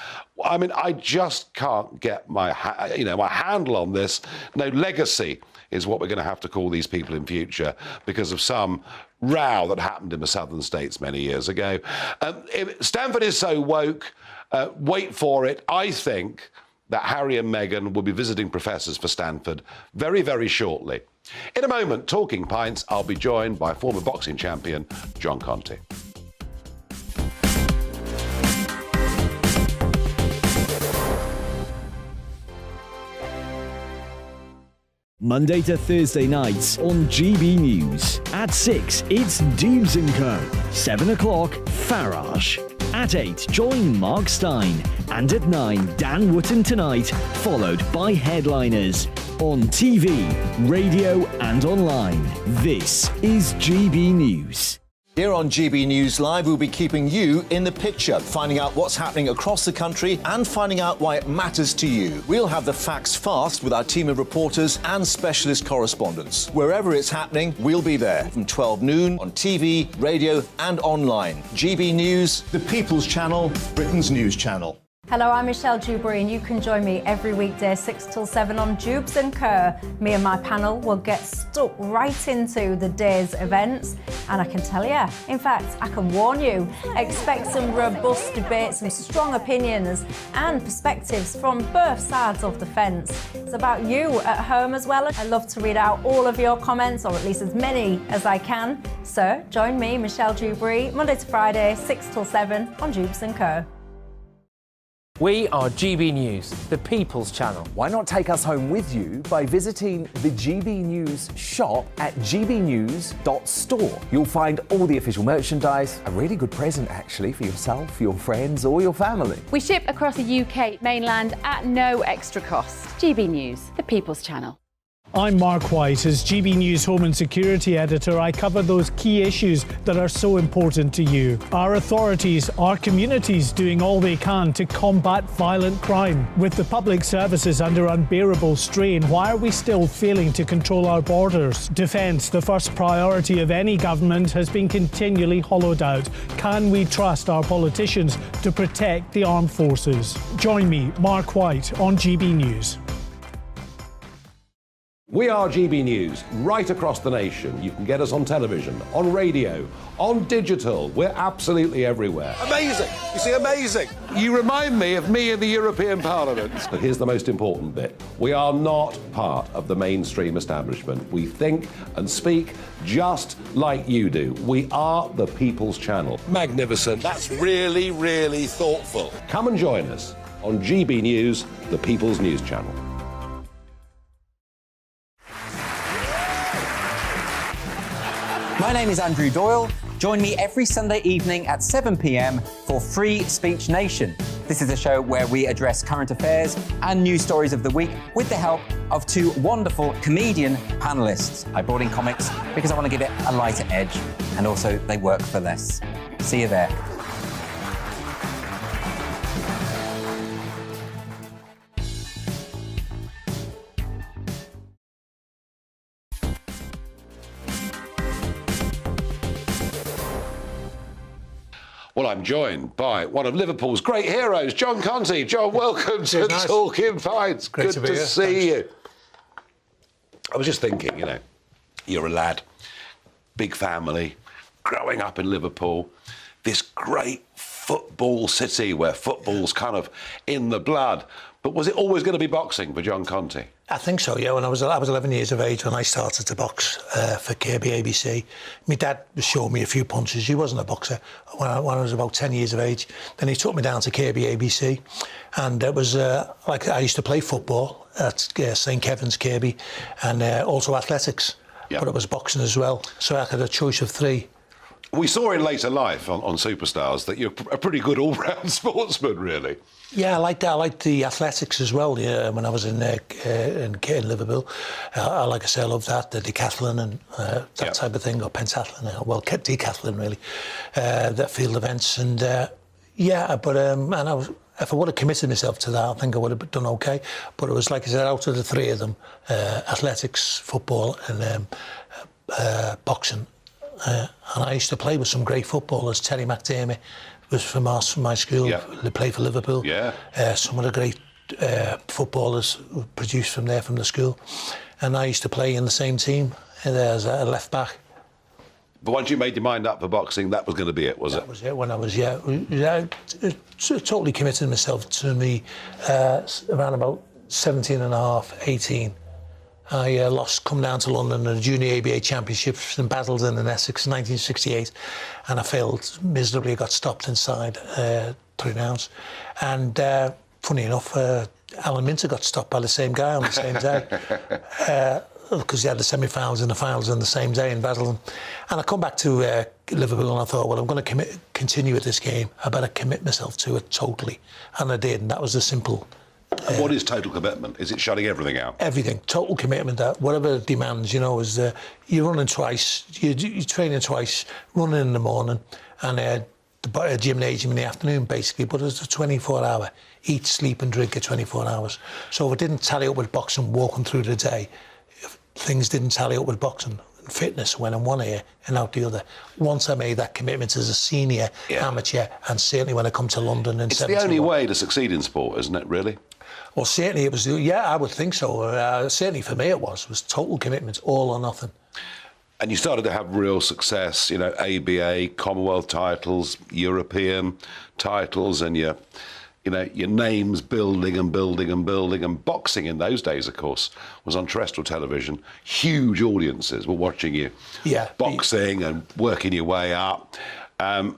I mean, I just can't get my handle on this. No, legacy is what we're going to have to call these people in future because of some row that happened in the southern states many years ago. Stanford is so woke. Wait for it. I think that Harry and Meghan will be visiting professors for Stanford very, very shortly. In a moment, Talking Pints, I'll be joined by former boxing champion John Conteh. Monday to Thursday nights on GB News. At 6, it's Dubes & Co. 7 o'clock, Farage. At 8, join Mark Stein. And at 9, Dan Wootton Tonight, followed by Headliners. On TV, radio and online. This is GB News. Here on GB News Live, we'll be keeping you in the picture, finding out what's happening across the country and finding out why it matters to you. We'll have the facts fast with our team of reporters and specialist correspondents. Wherever it's happening, we'll be there from 12 noon on TV, radio and online. GB News, the People's Channel, Britain's news channel. Hello, I'm Michelle Dewberry and you can join me every weekday 6 till 7 on Dubes & Kerr. Me and my panel will get stuck right into the day's events and I can tell you, in fact, I can warn you, expect some robust debates, some strong opinions and perspectives from both sides of the fence. It's about you at home as well. I love to read out all of your comments, or at least as many as I can. So join me, Michelle Dewberry, Monday to Friday, 6 till 7 on Dubes & Kerr. We are GB News, the People's Channel. Why not take us home with you by visiting the GB News shop at gbnews.store. You'll find all the official merchandise, a really good present actually for yourself, your friends or your family. We ship across the UK mainland at no extra cost. GB News, the People's Channel. I'm Mark White. As GB News Home and Security Editor, I cover those key issues that are so important to you. Our authorities, our communities doing all they can to combat violent crime. With the public services under unbearable strain, why are we still failing to control our borders? Defence, the first priority of any government, has been continually hollowed out. Can we trust our politicians to protect the armed forces? Join me, Mark White, on GB News. We are GB News, right across the nation. You can get us on television, on radio, on digital. We're absolutely everywhere. Amazing! You see, amazing! You remind me of me in the European Parliament. But here's the most important bit. We are not part of the mainstream establishment. We think and speak just like you do. We are the People's Channel. Magnificent. That's really, really thoughtful. Come and join us on GB News, the People's News Channel. My name is Andrew Doyle. Join me every Sunday evening at 7 p.m. for Free Speech Nation. This is a show where we address current affairs and news stories of the week with the help of two wonderful comedian panellists. I brought in comics because I want to give it a lighter edge, and also they work for less. See you there. Well, I'm joined by one of Liverpool's great heroes, John Conteh. John, welcome to Nice. Talking Fights. Great Good to be to here. see Thanks. you. I was just thinking, you know, you're a lad, big family, growing up in Liverpool, this great football city where football's kind of in the blood. But was it always going to be boxing for John Conteh? I think so, yeah. When I was 11 years of age when I started to box for KB ABC. My dad showed me a few punches. He wasn't a boxer when I was about 10 years of age. Then he took me down to KB ABC, and it was like I used to play football at St Kevin's Kirby, and also athletics. But it was boxing as well, so I had a choice of three. We saw in later life on Superstars that you're a pretty good all-round sportsman, really. Yeah, I liked that. I liked the athletics as well. Yeah, when I was in Liverpool, like I say, I loved that, the decathlon and that type of thing, or pentathlon. Well, decathlon really, that field events, and but and I was. If I would have committed myself to that, I think I would have done okay. But it was like I said, out of the three of them, athletics, football, and boxing. And I used to play with some great footballers. Terry McDermott was from my school. They played for Liverpool. Some of the great footballers produced from there, from the school. And I used to play in the same team as a left back. But once you made your mind up for boxing, that was going to be it, was it? That was it. When I was totally committed myself to me around about 17 and a half, 18. I come down to London in the Junior ABA Championships in Basildon in Essex in 1968, and I failed miserably. I got stopped inside 3 rounds. And funny enough, Alan Minter got stopped by the same guy on the same day. Because they had the semi-finals and the finals on the same day in Basildon. And I come back to Liverpool and I thought, well, I'm going to continue with this game. I better commit myself to it totally. And I did, and that was the simple... And what is total commitment? Is it shutting everything out? Everything. Total commitment. Whatever it demands, is you're running twice, you're training twice, running in the morning, and the gymnasium in the afternoon, basically. But it's a 24-hour. Eat, sleep and drink at 24 hours. So if it didn't tally up with boxing, walking through the day, if things didn't tally up with boxing, fitness went in one ear and out the other. Once I made that commitment as a senior amateur, and certainly when I come to London in 71. It's the only way to succeed in sport, isn't it, really? Well, certainly it was, I would think so. Certainly for me it was total commitment, all or nothing. And you started to have real success, ABA, Commonwealth titles, European titles, and your name's building and building and building. And boxing in those days, of course, was on terrestrial television. Huge audiences were watching you boxing and working your way up. And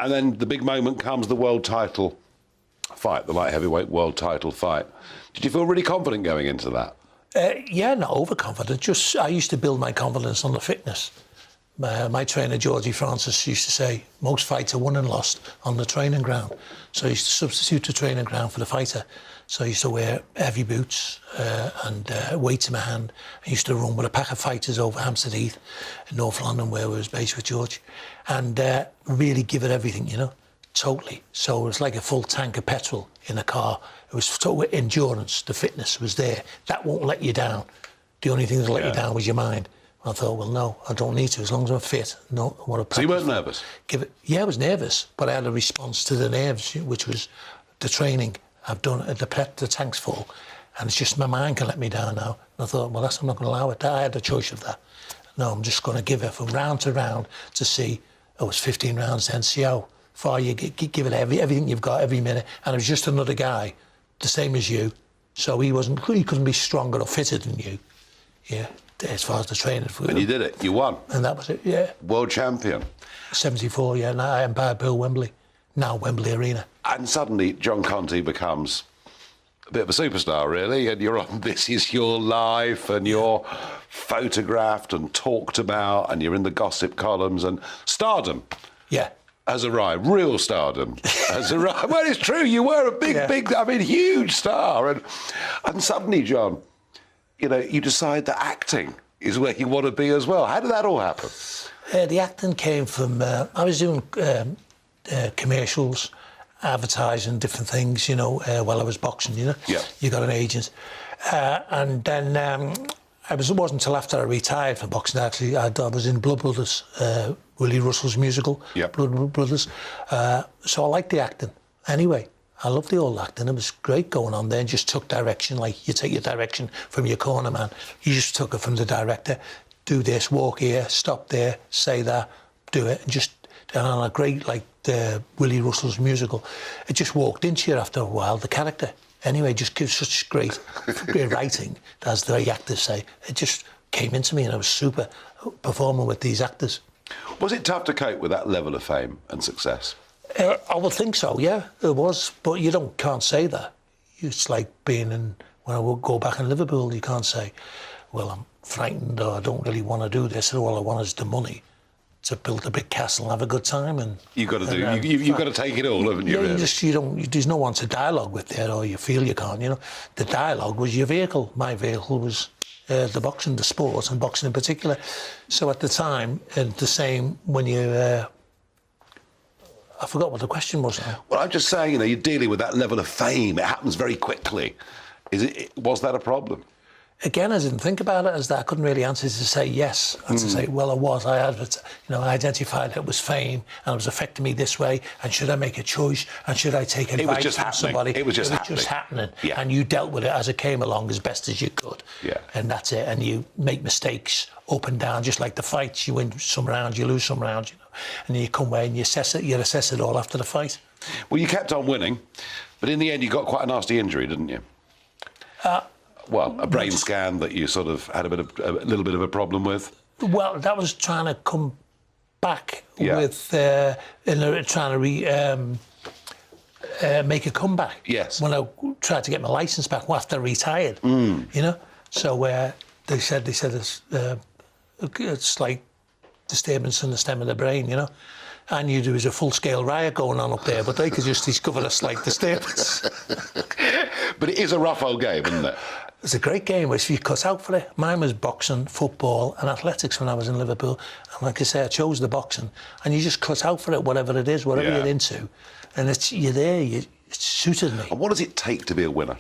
then the big moment comes, the world title fight, the light heavyweight world title fight. Did you feel really confident going into that? Not overconfident. I used to build my confidence on the fitness. My trainer, Georgie Francis, used to say, most fights are won and lost on the training ground. So I used to substitute the training ground for the fighter. So I used to wear heavy boots and weights in my hand. I used to run with a pack of fighters over Hampstead Heath in North London, where we was based with George, and really give it everything, totally. So it was like a full tank of petrol in a car. It was total endurance. The fitness was there. That won't let you down. The only thing that let you down was your mind. I thought, well, no, I don't need to, as long as I'm fit. No, I want to practice. So you weren't nervous? I was nervous, but I had a response to the nerves, which was the training I've done, the tank's full, And it's just my mind can let me down now. And I thought, well, I'm not going to allow it. I had a choice of that. No, I'm just going to give it from round to round to see, it was 15 rounds then, see how far you give it everything you've got every minute. And it was just another guy, the same as you. So he couldn't be stronger or fitter than you. Yeah, as far as the training. And you did it. You won. And that was it, yeah. World champion. 74, yeah. Now Empire Bill Wembley. Now Wembley Arena. And suddenly John Conteh becomes a bit of a superstar, really, and you're on This Is Your Life, and you're photographed and talked about, and you're in the gossip columns, and stardom has arrived, real stardom has arrived. Well, it's true, you were a big, I mean, huge star, and suddenly, John, you know, you decide that acting is where you want to be as well. How did that all happen? The acting came from, I was doing commercials, advertising, different things, you know, while I was boxing, you know. Yeah. You got an agent. And then it wasn't until after I retired from boxing, actually, I was in Blood Brothers, Willie Russell's musical, Blood Brothers. So I liked the acting. Anyway, I loved the old acting. It was great going on there and just took direction, like you take your direction from your corner man. You just took it from the director. Do this, walk here, stop there, say that, do it, and just... And on a great, like, Willie Russell's musical, it just walked into you after a while, the character. Anyway, just gives such great writing, as the actors say. It just came into me and I was super performing with these actors. Was it tough to cope with that level of fame and success? I would think so, yeah, it was. But you can't say that. It's like being in, when I would go back in Liverpool, you can't say, well, I'm frightened or I don't really want to do this, and all I want is the money to build a big castle and have a good time. And you've got to do. You've got to take it all, haven't you? Yeah, really? you don't. There's no one to dialogue with there, or you feel you can't. You know, the dialogue was your vehicle. My vehicle was the boxing, the sport, and boxing in particular. So at the time, the same when you. I forgot what the question was now. Well, I'm just saying, you know, you're dealing with that level of fame. It happens very quickly. Was that a problem? Again, I didn't think about it as that. I couldn't really answer to say yes, and to say, well, I was. I had, I identified it was fame, and it was affecting me this way. And should I make a choice? And should I take advice from somebody? It was just happening. Yeah. And you dealt with it as it came along as best as you could. Yeah. And that's it. And you make mistakes up and down, just like the fights. You win some rounds, you lose some rounds, you know. And then you come away and you assess it all after the fight. Well, you kept on winning, but in the end, you got quite a nasty injury, didn't you? Well, a brain scan that you sort of had a little bit of a problem with. Well, that was trying to come back with trying to make a comeback. Yes. When I tried to get my licence back after I retired, you know. So they said it's like disturbance in the stem of the brain, you know. I knew there was a full-scale riot going on up there, but they could just discover a slight disturbance. But it is a rough old game, isn't it? It's a great game, which you cut out for it. Mine was boxing, football and athletics when I was in Liverpool. And like I say, I chose the boxing. And you just cut out for it, whatever it is, whatever you're into. And you're there, it suited me. And what does it take to be a winner?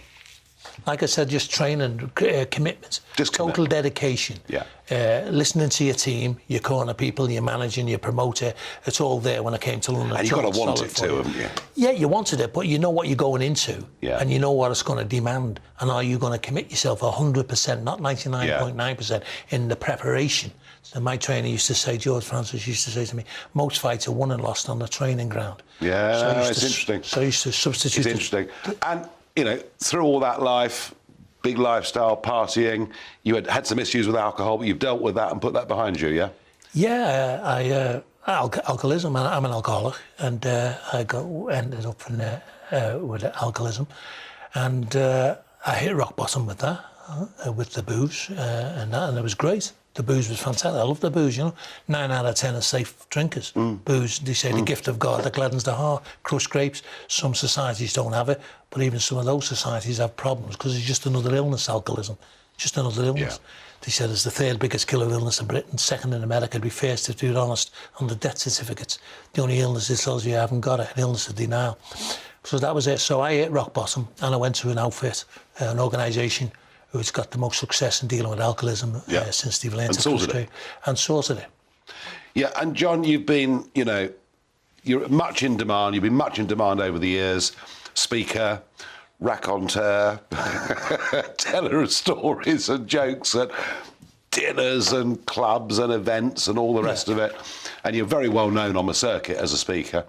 Like I said, just training, commitment, total dedication. Yeah. Listening to your team, your corner people, your manager, your promoter. It's all there when I came to London. And you've got to want it too, haven't you? Yeah, you wanted it, but you know what you're going into. Yeah. And you know what it's going to demand. And are you going to commit yourself 100%, not 99.9% in the preparation? So my trainer used to say, George Francis used to say to me, most fights are won and lost on the training ground. Yeah, it's interesting. So I used to substitute. It's interesting. And, you know, through all that life, big lifestyle, partying, you had some issues with alcohol, but you've dealt with that and put that behind you, yeah? Yeah, alcoholism. I'm an alcoholic, and I ended up with alcoholism, and I hit rock bottom with that, with the booze, and it was great. The booze was fantastic. I love the booze, you know. 9 out of 10 are safe drinkers. Booze, they say, the gift of God that gladdens the heart. Crushed grapes. Some societies don't have it, but even some of those societies have problems because it's just another illness, alcoholism. Just another illness. Yeah. They said it's the third biggest killer illness in Britain, second in America. It'd be first, if you're honest, on the death certificates. The only illness it tells you haven't got it, an illness of denial. So that was it. So I hit rock bottom and I went to an outfit, an organisation who's got the most success in dealing with alcoholism since they've learned to frustrate. And sorted it. Yeah, and John, you've been, you know, you're much in demand. You've been much in demand over the years. Speaker, raconteur, teller of stories and jokes at dinners and clubs and events and all the rest of it. And you're very well known on the circuit as a speaker.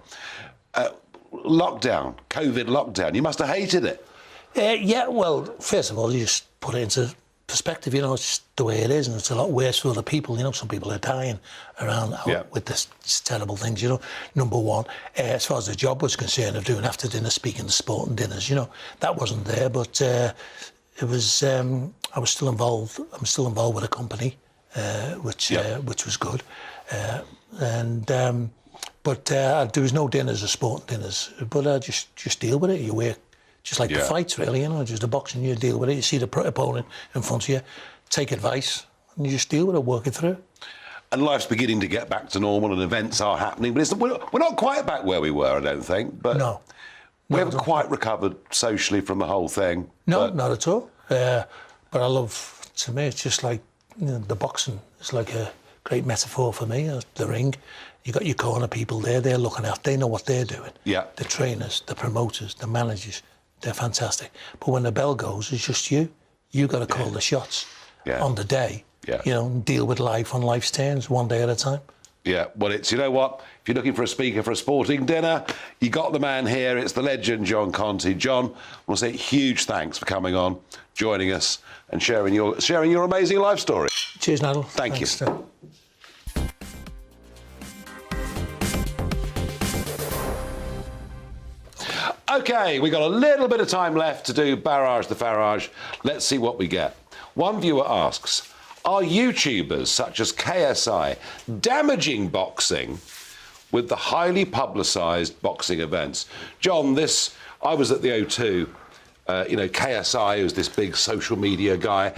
Lockdown, COVID lockdown, you must have hated it. Yeah, well, first of all, you just put it into perspective, you know, it's just the way it is, and it's a lot worse for other people. You know, some people are dying around with this terrible things, you know. Number one, as far as the job was concerned of doing after dinner speaking to sport and dinners, you know, that wasn't there, but it was, I was still involved. I'm still involved with a company, which was good. But there was no dinners or sport dinners, but I just deal with it. You work just like the fights, really, you know, just the boxing, you deal with it. You see the opponent in front of you, take advice, and you just deal with it, work it through. And life's beginning to get back to normal and events are happening, but we're not quite back where we were, I don't think. But no. We haven't quite recovered socially from the whole thing. No, not at all. But I love, to me, it's just like, you know, the boxing. It's like a great metaphor for me, the ring. You got your corner people there, they're looking out, they know what they're doing. Yeah. The trainers, the promoters, the managers, they're fantastic. But when the bell goes, it's just you. You got to call the shots on the day. Yeah. You know, and deal with life on life's terms, one day at a time. Yeah, well, it's, you know what, if you're looking for a speaker for a sporting dinner, you got the man here. It's the legend, John Conteh. John, I want to say huge thanks for coming on, joining us and sharing your amazing life story. Cheers, Nigel. Thank you. OK, we've got a little bit of time left to do Barrage the Farage. Let's see what we get. One viewer asks, are YouTubers such as KSI damaging boxing with the highly publicised boxing events? John, I was at the O2. You know, KSI, who's this big social media guy,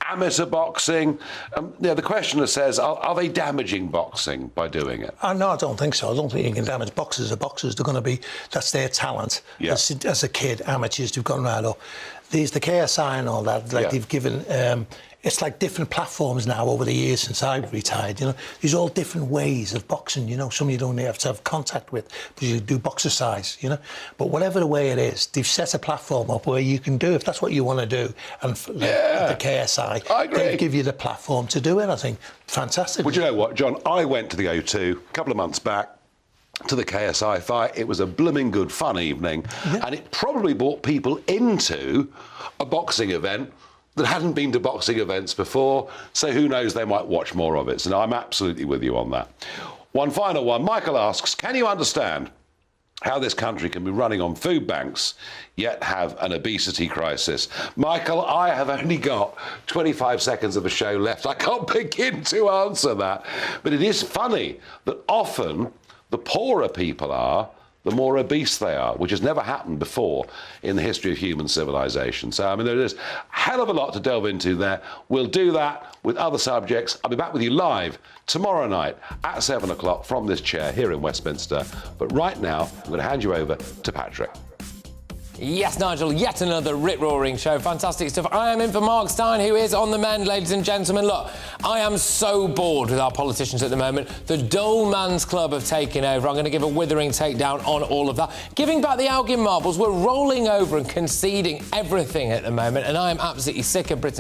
amateur boxing. The questioner says, are they damaging boxing by doing it? No, I don't think so. I don't think you can damage boxers. Boxers, they're going to be, that's their talent. Yeah. As a kid, amateurs who've gone right up. There's the KSI and all that, like they've given... it's like different platforms now over the years since I've retired, you know. There's all different ways of boxing, you know. Some you don't have to have contact with because you do boxercise, you know. But whatever the way it is, they've set a platform up where you can do, if that's what you want to do. And the KSI, they give you the platform to do it, I think. Fantastic. Well, you know what, John? I went to the O2 a couple of months back to the KSI fight. It was a blooming good fun evening. And it probably brought people into a boxing event that hadn't been to boxing events before, so who knows, they might watch more of it. So I'm absolutely with you on that. One final one. Michael asks, can you understand how this country can be running on food banks yet have an obesity crisis? Michael, I have only got 25 seconds of a show left. I can't begin to answer that. But it is funny that often the poorer people are, the more obese they are, which has never happened before in the history of human civilization. So, I mean, there is a hell of a lot to delve into there. We'll do that with other subjects. I'll be back with you live tomorrow night at 7 o'clock from this chair here in Westminster. But right now, I'm going to hand you over to Patrick. Yes, Nigel, yet another rip-roaring show. Fantastic stuff. I am in for Mark Stein, who is on the mend, ladies and gentlemen. Look, I am so bored with our politicians at the moment. The Dole Man's Club have taken over. I'm going to give a withering takedown on all of that. Giving back the Elgin marbles, we're rolling over and conceding everything at the moment, and I am absolutely sick of Britain.